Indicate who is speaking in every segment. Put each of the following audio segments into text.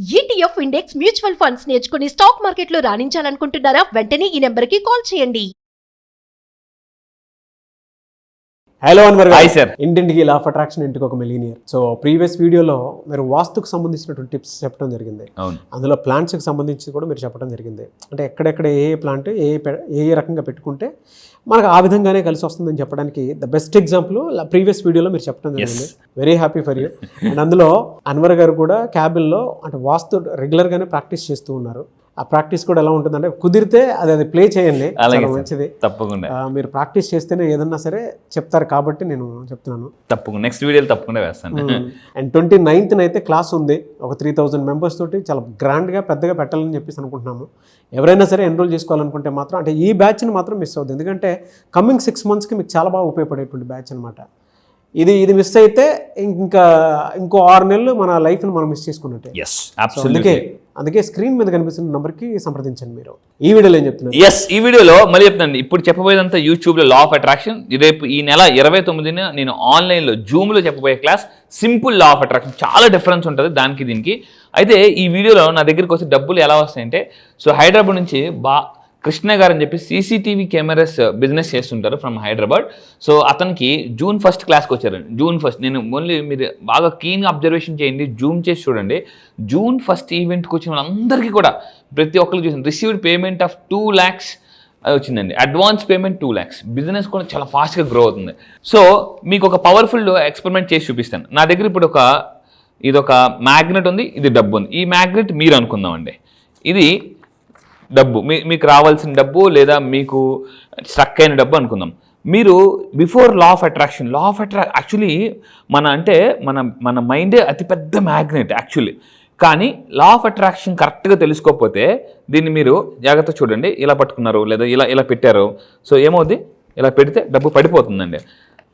Speaker 1: ETF index mutual funds నేర్చుకుని stock మార్కెట్లో రాణించాలనుకుంటున్నారా? వెంటనే ఈ నెంబర్కి కాల్ చేయండి.
Speaker 2: Hello Anwar
Speaker 3: hi sir.
Speaker 2: ఇంటింటికి లా ఆఫ్ అట్రాక్షన్ ఇంటికి ఒక మిలీనియర్. సో ప్రీవియస్ వీడియోలో మీరు వాస్తుకు సంబంధించినటువంటి టిప్స్ చెప్పడం జరిగింది. అందులో ప్లాంట్స్కి సంబంధించి కూడా మీరు చెప్పడం జరిగింది. అంటే ఎక్కడెక్కడ ఏ ప్లాంట్ ఏ రకంగా పెట్టుకుంటే మనకు ఆ విధంగానే కలిసి వస్తుందని చెప్పడానికి ద బెస్ట్ ఎగ్జాంపుల్ ప్రీవియస్ వీడియోలో మీరు చెప్పడం జరిగింది. Very happy for you. And అందులో అన్వర్ గారు కూడా క్యాబిన్లో అంటే వాస్తు రెగ్యులర్గానే ప్రాక్టీస్ చేస్తూ ఉన్నారు. ఆ ప్రాక్టీస్ కూడా ఎలా ఉంటుందంటే కుదిరితే అది ప్లే చేయండి, చాలా మంచిది.
Speaker 3: తప్పకుండా
Speaker 2: మీరు ప్రాక్టీస్ చేస్తేనే ఏదన్నా సరే చెప్తారు కాబట్టి నేను చెప్తున్నాను.
Speaker 3: తప్పకుండా నెక్స్ట్ వీడియోలో తప్పకుండా వేస్తాను.
Speaker 2: అండ్ 29th అయితే క్లాస్ ఉంది. ఒక 3000 మెంబర్స్ తోటి చాలా గ్రాండ్గా పెద్దగా పెట్టాలని చెప్పేసి అనుకుంటున్నాము. ఎవరైనా సరే ఎన్రోల్ చేసుకోవాలనుకుంటే మాత్రం అంటే ఈ బ్యాచ్ని మాత్రం మిస్ అవుతుంది. ఎందుకంటే కమింగ్ 6 monthsకి మీకు చాలా బాగా ఉపయోగపడేటువంటి బ్యాచ్ అనమాట. ఇది మిస్ అయితే ఇంకో 6 నెలలు మన లైఫ్ని మనం మిస్ చేసుకున్నట్టే. అందుకే స్క్రీన్ మీద కనిపిస్తున్న నంబర్కి సంప్రదించండి. మీరు ఈ వీడియోలో ఏం చెప్తున్నారు?
Speaker 3: ఈ వీడియోలో మళ్ళీ చెప్తాను. ఇప్పుడు చెప్పబోయేదంతా యూట్యూబ్లో లా ఆఫ్ అట్రాక్షన్. రేపు ఈ నెల 29న నేను ఆన్లైన్లో జూమ్లో చెప్పబోయే class simple law of attraction. చాలా డిఫరెన్స్ ఉంటుంది దానికి దీనికి. అయితే ఈ వీడియోలో నా దగ్గరికి వచ్చే డబ్బులు ఎలా వస్తాయంటే, సో హైదరాబాద్ నుంచి కృష్ణ గారు అని చెప్పి CCTV కెమెరాస్ బిజినెస్ చేస్తుంటారు ఫ్రమ్ హైదరాబాద్. సో అతనికి June 1 క్లాస్కి వచ్చారు. June 1 నేను ఓన్లీ మీరు బాగా కీన్గా అబ్జర్వేషన్ చేయండి, జూమ్ చేసి చూడండి. June 1 ఈవెంట్కి వచ్చిన వాళ్ళందరికీ కూడా ప్రతి ఒక్కరికి చూసాను రిసీవ్డ్ పేమెంట్ ఆఫ్ 2 lakhs వచ్చిందండి. Advance payment 2 lakhs. బిజినెస్ కూడా చాలా ఫాస్ట్గా గ్రో అవుతుంది. సో మీకు ఒక పవర్ఫుల్ ఎక్స్పెరిమెంట్ చేసి చూపిస్తాను. నా దగ్గర ఇప్పుడు ఇదొక మ్యాగ్నెట్ ఉంది, ఇది డబ్బు ఉంది. ఈ మ్యాగ్నెట్ మీరు అనుకుందామండి, ఇది డబ్బు, మీకు రావాల్సిన డబ్బు లేదా మీకు స్ట్రక్ అయిన డబ్బు అనుకుందాం. మీరు before law of attraction actually మన మైండే అతిపెద్ద మ్యాగ్నెట్ యాక్చువల్లీ. కానీ లా ఆఫ్ అట్రాక్షన్ కరెక్ట్గా తెలుసుకోకపోతే దీన్ని మీరు జాగ్రత్త చూడండి. ఇలా పట్టుకున్నారు లేదా ఇలా పెట్టారు. సో ఏమవుద్ది, ఇలా పెడితే డబ్బు పడిపోతుందండి.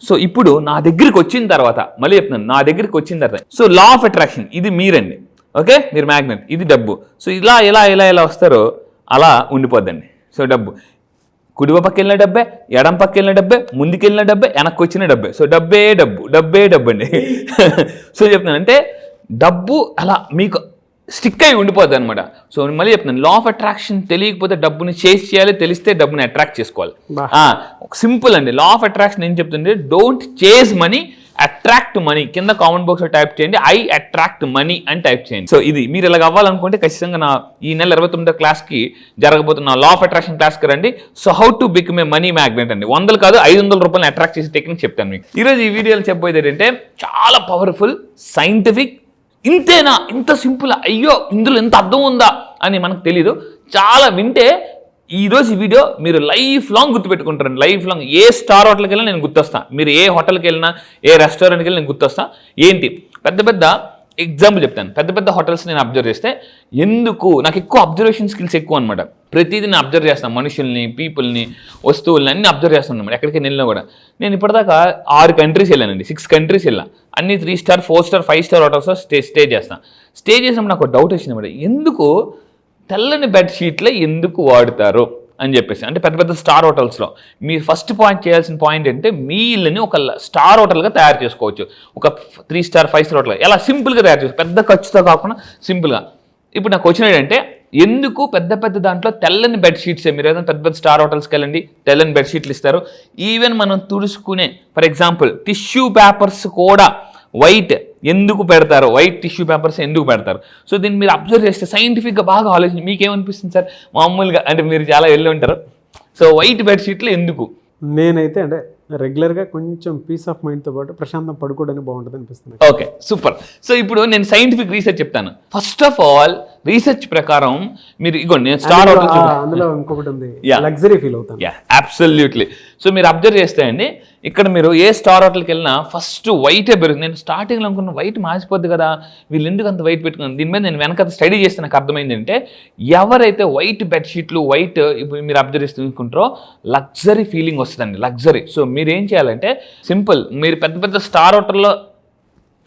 Speaker 3: సో ఇప్పుడు నా దగ్గరికి వచ్చిన తర్వాత మళ్ళీ చెప్తున్నాను, నా దగ్గరికి వచ్చిన తర్వాత సో లా ఆఫ్ అట్రాక్షన్ ఇది మీరండి. ఓకే, మీరు మ్యాగ్నెట్, ఇది డబ్బు. సో ఇలా వస్తారో అలా ఉండిపోద్దండి. సో డబ్బు కుడి పక్క వెళ్ళిన డబ్బే, ఎడం పక్క వెళ్ళిన డబ్బే, ముందుకు వెళ్ళిన డబ్బే, వెనక్కి వచ్చిన డబ్బే. సో డబ్బే డబ్బు అండి. సో చెప్తున్నాను అంటే డబ్బు అలా మీకు స్టిక్ అయి ఉండిపోద్ది అనమాట. సో మళ్ళీ చెప్తున్నాను, లా ఆఫ్ అట్రాక్షన్ తెలియకపోతే డబ్బుని చేసి చేయాలి, తెలిస్తే డబ్బుని అట్రాక్ట్ చేసుకోవాలి. సింపుల్ అండి. లా ఆఫ్ అట్రాక్షన్ ఏం చెప్తుంటే, don't chase money, attract money. కింద కామెంట్ బాక్స్లో టైప్ చేయండి, ఐ అట్రాక్ట్ మనీ అని టైప్ చేయండి. సో ఇది మీరు ఇలాగ అవ్వాలనుకుంటే ఖచ్చితంగా నా ఈ నెల 29వ క్లాస్కి జరగబోతున్న లా ఆఫ్ అట్రాక్షన్ క్లాస్కి రండి. So how to become a money magnet అండి. 100 కాదు 500 రూపాయలు అట్రాక్ట్ చేసే టెక్నిక్ చెప్తాను మీకు. ఈరోజు ఈ వీడియోలో చెప్పబోయేది ఏంటంటే చాలా పవర్ఫుల్, సైంటిఫిక్. ఇంతేనా, ఇంత సింపుల్, అయ్యో ఇందులో ఎంత అర్థం ఉందా అని మనకు తెలీదు. చాలా వింటే ఈరోజు ఈ వీడియో మీరు లైఫ్ లాంగ్ గుర్తుపెట్టుకుంటారండి. లైఫ్ లాంగ్ ఏ స్టార్ హోటల్కి వెళ్ళినా నేను గుర్తొస్తాను, మీరు ఏ హోటల్కి వెళ్ళినా ఏ రెస్టారెంట్కి వెళ్ళినా నేను గుర్తొస్తాను. ఏంటి పెద్ద ఎగ్జాంపుల్ చెప్తాను. పెద్ద హోటల్స్ నేను అబ్జర్వ్ చేస్తే ఎందుకు నాకు ఎక్కువ అబ్జర్వేషన్ స్కిల్స్ ఎక్కువ అనమాట. ప్రతిదీ నేను అబ్జర్వ్ చేస్తాను, మనుషుల్ని, పీపుల్ని, వస్తువుల్ని అన్ని అబ్జర్వ్ చేస్తాను అనమాట. ఎక్కడికి వెళ్ళినా కూడా నేను ఇప్పటిదాకా 6 కంట్రీస్ వెళ్ళానండి, 6 కంట్రీస్ వెళ్ళా. అన్ని 3 star 4 star 5 star hotels stay చేస్తాను. స్టే చేసినప్పుడు నాకు డౌట్ వచ్చింది అనమాట, ఎందుకు తెల్లని బెడ్షీట్లే ఎందుకు వాడతారు అని చెప్పేసి. అంటే పెద్ద స్టార్ హోటల్స్లో మీరు ఫస్ట్ చేయాల్సిన పాయింట్ ఏంటంటే, మీ ఇల్లుని ఒక స్టార్ హోటల్గా తయారు చేసుకోవచ్చు. ఒక 3 star 5 star హోటల్ ఎలా సింపుల్గా తయారు చేసుకోవచ్చు, పెద్ద ఖర్చుతో కాకుండా సింపుల్గా. ఇప్పుడు నాకు వచ్చిన ఏంటంటే, ఎందుకు పెద్ద దాంట్లో తెల్లని బెడ్షీట్సే. మీరు ఏదైనా పెద్ద స్టార్ హోటల్స్కి వెళ్ళండి, తెల్లని బెడ్షీట్లు ఇస్తారు. ఈవెన్ మనం తుడుచుకునే ఫర్ ఎగ్జాంపుల్ టిష్యూ పేపర్స్ కూడా వైట్ ఎందుకు పెడతారు, వైట్ టిష్యూ పేపర్స్ ఎందుకు పెడతారు. సో దీన్ని మీరు అబ్జర్వ్ చేస్తే సైంటిఫిక్గా బాగా ఆలోచించి మీకేమనిపిస్తుంది సార్, మామూలుగా అంటే మీరు చాలా వెళ్ళి ఉంటారు. సో వైట్ బెడ్షీట్లు ఎందుకు?
Speaker 2: నేనైతే అంటే రెగ్యులర్గా కొంచెం పీస్ ఆఫ్ మైండ్తో పాటు ప్రశాంతం పడుకోవడానికి బాగుంటుంది అనిపిస్తుంది.
Speaker 3: Okay, super. సో ఇప్పుడు నేను సైంటిఫిక్ రీసెర్చ్ చెప్తాను. ఫస్ట్ ఆఫ్ ఆల్ రీసెర్చ్ ప్రకారం మీరు నేను స్టార్ హోటల్
Speaker 2: అందులో ఇంకొకటి ఉంది, లగ్జరీ ఫీల్ అవుతాను.
Speaker 3: అబ్సల్యూట్లీ. సో మీరు అబ్జర్వ్ చేస్తే అండి, ఇక్కడ మీరు ఏ స్టార్ హోటల్కి వెళ్ళినా ఫస్ట్ వైటే పెరుగుతుంది. నేను స్టార్టింగ్లో అనుకున్న వైట్ మాసిపోద్ది కదా, వీళ్ళు ఎందుకు అంత వైట్ పెట్టుకున్నాను. దీని మీద నేను వెనక స్టడీ చేస్తే నాకు అర్థమైంది అంటే, ఎవరైతే వైట్ బెడ్షీట్లు వైట్ ఇప్పుడు మీరు అబ్జర్వ్ చేసి తీసుకుంటారో లగ్జరీ ఫీలింగ్ వస్తుందండి, లగ్జరీ. సో మీరు ఏం చేయాలంటే సింపుల్, మీరు పెద్ద స్టార్ హోటల్లో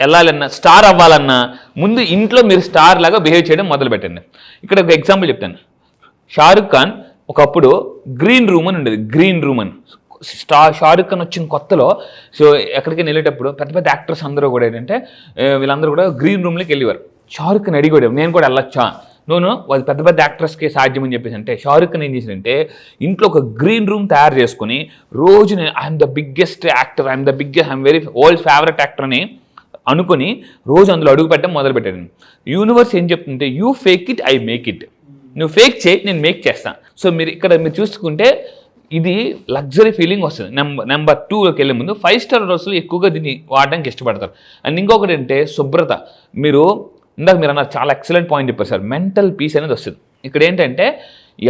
Speaker 3: వెళ్ళాలన్నా, స్టార్ అవ్వాలన్నా ముందు ఇంట్లో మీరు స్టార్ లాగా బిహేవ్ చేయడం మొదలు పెట్టండి. ఇక్కడ ఒక ఎగ్జాంపుల్ చెప్తాను. షారుఖ్ ఖాన్ ఒకప్పుడు గ్రీన్ రూమ్ అని ఉండేది, గ్రీన్ రూమ్ అని. షారుఖ్ ఖాన్ వచ్చిన కొత్తలో సో ఎక్కడికి వెళ్ళేటప్పుడు పెద్ద యాక్టర్స్ అందరూ కూడా ఏంటంటే వీళ్ళందరూ కూడా గ్రీన్ రూమ్లోకి వెళ్ళేవారు. షారుఖ్ ఖాన్ అడిగాడు నేను కూడా వెళ్ళొచ్చా, నోను వాళ్ళు పెద్ద పెద్ద యాక్టర్స్కి సాధ్యం అని చెప్పేసి అంటే షారుఖ్ ఖాన్ ఏం చేశాడంటే ఇంట్లో ఒక గ్రీన్ రూమ్ తయారు చేసుకుని రోజు నేను I'm the biggest actor, I'm very old favourite actor అని అనుకుని రోజు అందులో అడుగు పెట్టడం మొదలుపెట్టాను. యూనివర్స్ ఏం చెప్తుంటే you fake it, I make it. నువ్వు ఫేక్ చేయి, నేను మేక్ చేస్తాను. సో మీరు చూసుకుంటే ఇది లగ్జరీ ఫీలింగ్ వస్తుంది. నెంబర్ 2లోకి వెళ్ళే ముందు 5 స్టార్ హోటల్స్లో ఎక్కువగా దీన్ని వాడడానికి ఇష్టపడతారు. అండ్ ఇంకొకటి అంటే శుభ్రత. మీరు అన్నారు చాలా ఎక్సలెంట్ పాయింట్ చెప్పారు సార్, మెంటల్ పీస్ అనేది వస్తుంది. ఇక్కడ ఏంటంటే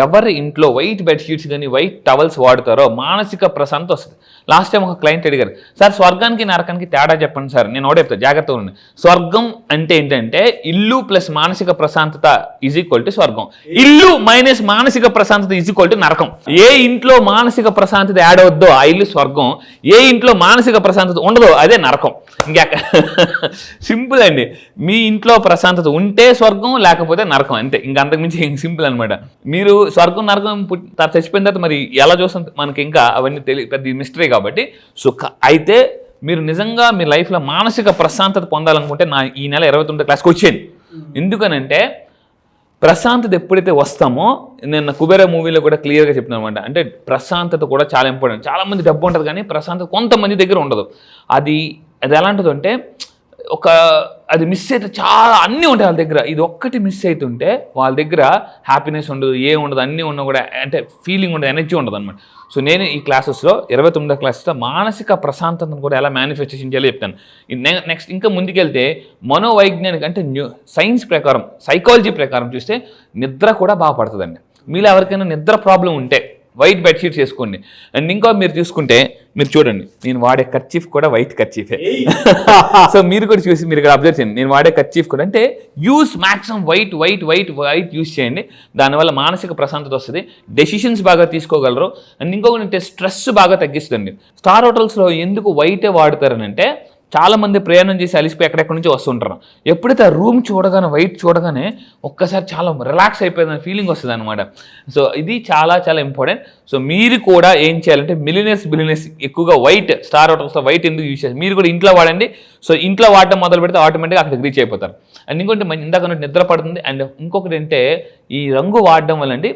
Speaker 3: ఎవరి ఇంట్లో వైట్ బెడ్షీట్స్ కానీ వైట్ టవల్స్ వాడతారో మానసిక ప్రశాంతత వస్తుంది. లాస్ట్ టైం ఒక క్లయింట్ అడిగారు, సార్ స్వర్గానికి నరకానికి తేడా చెప్పండి సార్. నేను ఒకటే చెప్తాను, జాగ్రత్తగా ఉండండి. స్వర్గం అంటే ఏంటంటే ఇల్లు ప్లస్ మానసిక ప్రశాంతత ఈజ్ ఈక్వల్ టు స్వర్గం, ఇల్లు మైనస్ మానసిక ప్రశాంతత ఈజ్ ఈక్వల్ టు నరకం. ఏ ఇంట్లో మానసిక ప్రశాంతత యాడ్ అవుద్దో ఆ ఇల్లు స్వర్గం, ఏ ఇంట్లో మానసిక ప్రశాంతత ఉండదో అదే నరకం. ఇంకా సింపుల్ అండి, మీ ఇంట్లో ప్రశాంతత ఉంటే స్వర్గం, లేకపోతే నరకం, అంతే. ఇంకా అంతకుమించి సింపుల్ అనమాట. మీరు స్వర్గం నరకం చచ్చిపోయిన తర్వాత మరి ఎలా చూస్తాం మనకి ఇంకా అవన్నీ పెద్ద మిస్టరీ కాబట్టి. సో అయితే మీరు నిజంగా మీ లైఫ్లో మానసిక ప్రశాంతత పొందాలనుకుంటే ఈ నెల 29వ క్లాస్కి వచ్చేది. ఎందుకనంటే ప్రశాంతత ఎప్పుడైతే వస్తామో, నేను కుబేర మూవీలో కూడా క్లియర్గా చెప్తున్నాను అనమాట. అంటే ప్రశాంతత కూడా చాలా ఇంపార్టెంట్. చాలామంది డబ్బు ఉంటుంది కానీ ప్రశాంతత కొంతమంది దగ్గర ఉండదు. అది ఎలాంటిది అంటే అది మిస్ అయితే చాలా అన్నీ ఉంటాయి వాళ్ళ దగ్గర, ఇది ఒక్కటి మిస్ అవుతుంటే వాళ్ళ దగ్గర హ్యాపీనెస్ ఉండదు, ఉండదు, అన్నీ ఉన్నా కూడా అంటే ఫీలింగ్ ఉండదు, ఎనర్జీ ఉండదు అనమాట. సో నేను ఈ క్లాసెస్లో 29వ క్లాసెస్లో మానసిక ప్రశాంతతను కూడా ఎలా మేనిఫెస్టేషన్ చేయాలో చెప్తాను. నెక్స్ట్ ఇంకా ముందుకెళ్తే మనోవైజ్ఞానిక అంటే సైన్స్ ప్రకారం, సైకాలజీ ప్రకారం చూస్తే నిద్ర కూడా బాగా పడుతుందండి. మీలో ఎవరికైనా నిద్ర ప్రాబ్లం ఉంటే వైట్ బెడ్షీట్స్ వేసుకోండి. అండ్ ఇంకా మీరు చూసుకుంటే మీరు చూడండి, నేను వాడే కర్చీఫ్ కూడా వైట్ కర్చీఫే. సో మీరు కూడా చూసి మీరు ఇక్కడ అబ్జర్వ్ చేయండి, నేను వాడే కర్చీఫ్ కూడా అంటే యూస్ మ్యాక్సిమం వైట్ యూస్ చేయండి. దానివల్ల మానసిక ప్రశాంతత వస్తుంది, డెసిషన్స్ బాగా తీసుకోగలరు. అండ్ ఇంకొకటి అంటే స్ట్రెస్ బాగా తగ్గిస్తుంది. స్టార్ హోటల్స్లో ఎందుకు వైటే వాడతారనంటే చాలా మంది ప్రయాణం చేసి అలిసిపోయి ఎక్కడెక్కడి నుంచి వస్తుంటారు. ఎప్పుడైతే ఆ రూమ్ చూడగానే వైట్ చూడగానే ఒక్కసారి చాలా రిలాక్స్ అయిపోయిందని ఫీలింగ్ వస్తుంది అనమాట. సో ఇది చాలా చాలా ఇంపార్టెంట్. సో మీరు కూడా ఏం చేయాలంటే బిలియనర్స్ ఎక్కువగా వైట్ స్టార్ హోటల్స్లో వైట్ ఎందుకు యూజ్ చేస్తారు, మీరు కూడా ఇంట్లో వాడండి. సో ఇంట్లో వాడటం మొదలు పెడితే ఆటోమేటిక్గా అక్కడికి రీచ్ అయిపోతారు. అండ్ ఇంకొకటి ఇందాక నిద్ర పడుతుంది. అండ్ ఇంకొకటి అంటే ఈ రంగు వాడడం వల్ల అండి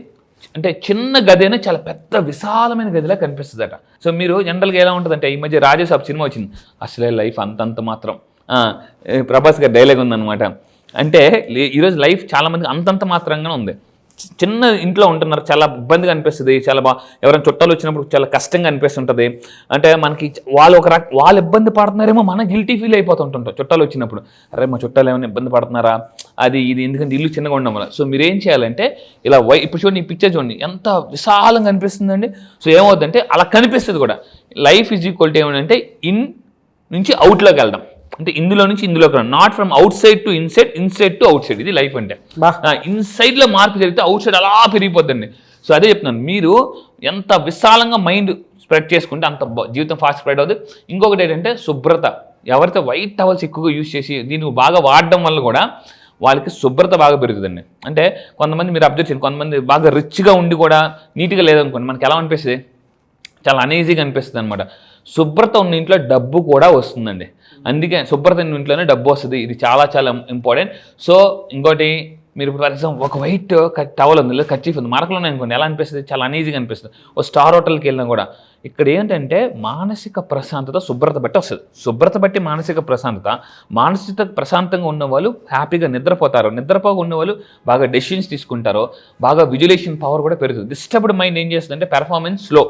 Speaker 3: అంటే చిన్న గది అయినా చాలా పెద్ద విశాలమైన గదిలా కనిపిస్తుందట. సో మీరు జనరల్గా ఎలా ఉంటుందంటే ఈ మధ్య రాజేసాబ్ సినిమా వచ్చింది, అసలే లైఫ్ అంతంత మాత్రం, ప్రభాస్ గారి డైలాగ్ ఉందన్నమాట. అంటే ఈరోజు లైఫ్ చాలామంది అంతంత మాత్రంగానే ఉంది. చిన్న ఇంట్లో ఉంటున్నారు, చాలా ఇబ్బందిగా అనిపిస్తుంది, చాలా ఎవరైనా చుట్టాలు వచ్చినప్పుడు చాలా కష్టంగా అనిపిస్తుంటుంది. అంటే మనకి వాళ్ళు ఇబ్బంది పడుతున్నారేమో మనం గిల్టీ ఫీల్ అయిపోతుంటాం చుట్టాలు వచ్చినప్పుడు, అరే మా చుట్టాలు ఏమైనా ఇబ్బంది పడుతున్నారా ఇది ఎందుకంటే ఇల్లు చిన్నగా ఉండడం వల్ల. సో మీరు ఏం చేయాలంటే ఇలా ఇప్పుడు చూడండి, ఈ పిక్చర్ చూడండి ఎంత విశాలంగా అనిపిస్తుందండి. సో ఏమవుతుందంటే అలా కనిపిస్తుంది కూడా. లైఫ్ ఈజ్ ఈక్వల్ టు ఏమంటే ఇన్ నుంచి అవుట్లోకి వెళ్దాం, అంటే ఇందులో నుంచి ఇందులోకి రా, not from out side to inside, inside to out side. ఇది లైఫ్ అంటే ఇన్సైడ్లో మార్పు జరిగితే అవుట్ సైడ్ అలా పెరిగిపోద్దండి. సో అదే చెప్తున్నాను, మీరు ఎంత విశాలంగా మైండ్ స్ప్రెడ్ చేసుకుంటే అంత జీవితం ఫాస్ట్ స్ప్రెడ్ అవుతుంది. ఇంకొకటి ఏంటంటే శుభ్రత. ఎవరైతే వైట్ టవల్స్ ఎక్కువగా యూజ్ చేసి దీన్ని బాగా వాడడం వల్ల కూడా వాళ్ళకి శుభ్రత బాగా పెరుగుతుందండి. అంటే కొంతమంది మీరు అబ్జర్వ్ చేయండి, కొంతమంది బాగా రిచ్గా ఉండి కూడా నీట్గా లేదనుకోండి, మనకి ఎలా అనిపిస్తుంది, చాలా అనీజీగా అనిపిస్తుంది అనమాట. శుభ్రత ఉన్న ఇంట్లో డబ్బు కూడా వస్తుందండి. అందుకే శుభ్రత ఉన్న ఇంట్లోనే డబ్బు వస్తుంది. ఇది చాలా చాలా ఇంపార్టెంట్. సో ఇంకోటి, మీరు ఇప్పుడు ఫర్ ఎగ్జాంపుల్ ఒక వైట్ టవల్ ఉంది లేదా కర్చీఫ్ ఉంది, మరకలు ఉన్నాయి అనుకోండి, ఎలా అనిపిస్తుంది, చాలా అనీజీగా అనిపిస్తుంది. ఓ స్టార్ హోటల్కి వెళ్ళినా కూడా ఇక్కడ ఏంటంటే మానసిక ప్రశాంతత శుభ్రత బట్టి వస్తుంది. శుభ్రత బట్టి మానసిక ప్రశాంతంగా ఉన్న వాళ్ళు హ్యాపీగా నిద్రపోతారు. నిద్రపోగా ఉన్న వాళ్ళు బాగా డెసిషన్స్ తీసుకుంటారో, బాగా విజులేషన్ పవర్ కూడా పెరుగుతుంది. డిస్టర్బ్డ్ మైండ్ ఏం చేస్తుందంటే పెర్ఫార్మెన్స్ స్లో.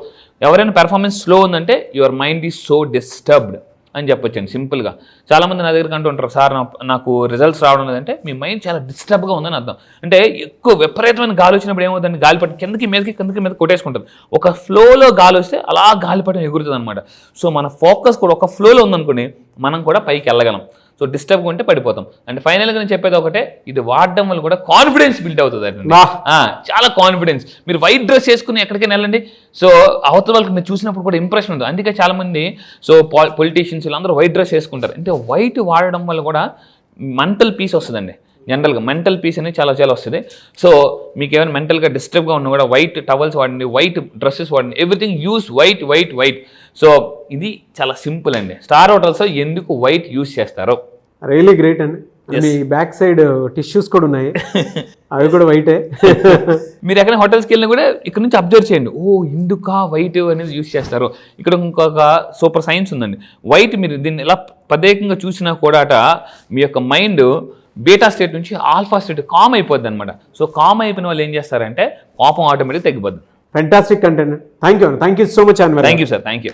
Speaker 3: ఎవరైనా పెర్ఫార్మెన్స్ స్లో ఉందంటే your mind is so disturbed అని చెప్పొచ్చండి సింపుల్గా. చాలామంది నా దగ్గరికి అంటూ ఉంటారు, సార్ నాకు రిజల్ట్స్ రావడం లేదంటే మీ మైండ్ చాలా డిస్టర్బ్గా ఉందని అర్థం. అంటే ఎక్కువ విపరీతమైన గాలి వచ్చినప్పుడు ఏమవుతుందండి, గాలిపటం కిందకి మీద కొట్టేసుకుంటుంది. ఒక ఫ్లోలో గాలి వస్తే అలా గాలిపటం ఎగురుతుంది అనమాట. సో మన ఫోకస్ కూడా ఒక ఫ్లోలో ఉందనుకోండి, మనం కూడా పైకి వెళ్ళగలం. సో డిస్టర్బ్గా ఉంటే పడిపోతాం. అండ్ ఫైనల్గా నేను చెప్పేది ఒకటే, ఇది వాడడం వల్ల కూడా కాన్ఫిడెన్స్ బిల్డ్ అవుతుంది అండి. చాలా కాన్ఫిడెన్స్. మీరు వైట్ డ్రెస్ వేసుకుని ఎక్కడికైనా వెళ్ళండి, సో అవతల వాళ్ళకి మీరు చూసినప్పుడు కూడా ఇంప్రెషన్ ఉంటుంది. అందుకే చాలామంది సో పొలిటీషియన్స్ వీళ్ళందరూ వైట్ డ్రెస్ వేసుకుంటారు. అంటే వైట్ వాడడం వల్ల కూడా మెంటల్ పీస్ వస్తుందండి. జనరల్గా మెంటల్ పీస్ అనేది చాలా చాలా వస్తుంది. సో మీకు ఏమైనా మెంటల్గా డిస్టర్బ్గా ఉన్నా కూడా వైట్ టవల్స్ వాడండి, వైట్ డ్రెస్సెస్ వాడండి, ఎవ్రీథింగ్ యూస్ వైట్. సో ఇది చాలా సింపుల్ అండి. స్టార్ హోటల్స్ ఎందుకు వైట్ యూస్ చేస్తారో
Speaker 2: రియలీ గ్రేట్ అండి. మీ బ్యాక్ సైడ్ టిష్యూస్ కూడా ఉన్నాయి, అవి కూడా వైటే.
Speaker 3: మీరు ఎక్కడ హోటల్స్కి వెళ్ళినా కూడా ఇక్కడ నుంచి అబ్జర్వ్ చేయండి, ఓ ఇందుక వైట్ అనేది యూస్ చేస్తారు. ఇక్కడ ఇంకొక సూపర్ సైన్స్ ఉందండి. వైట్ మీరు దీన్ని ఎలా ప్రత్యేకంగా చూసినా కూడా మీ యొక్క మైండ్ బీటా స్టేట్ నుంచి ఆల్ఫా స్టేట్ కామ్ అయిపోద్ది అనమాట. సో కామ్ అయిపోయిన వాళ్ళు ఏం చేస్తారంటే కోపం ఆటోమేటిక్ తగ్గిపోద్ది.
Speaker 2: Fantastic content. Thank you so much.
Speaker 3: Thank you sir, thank you.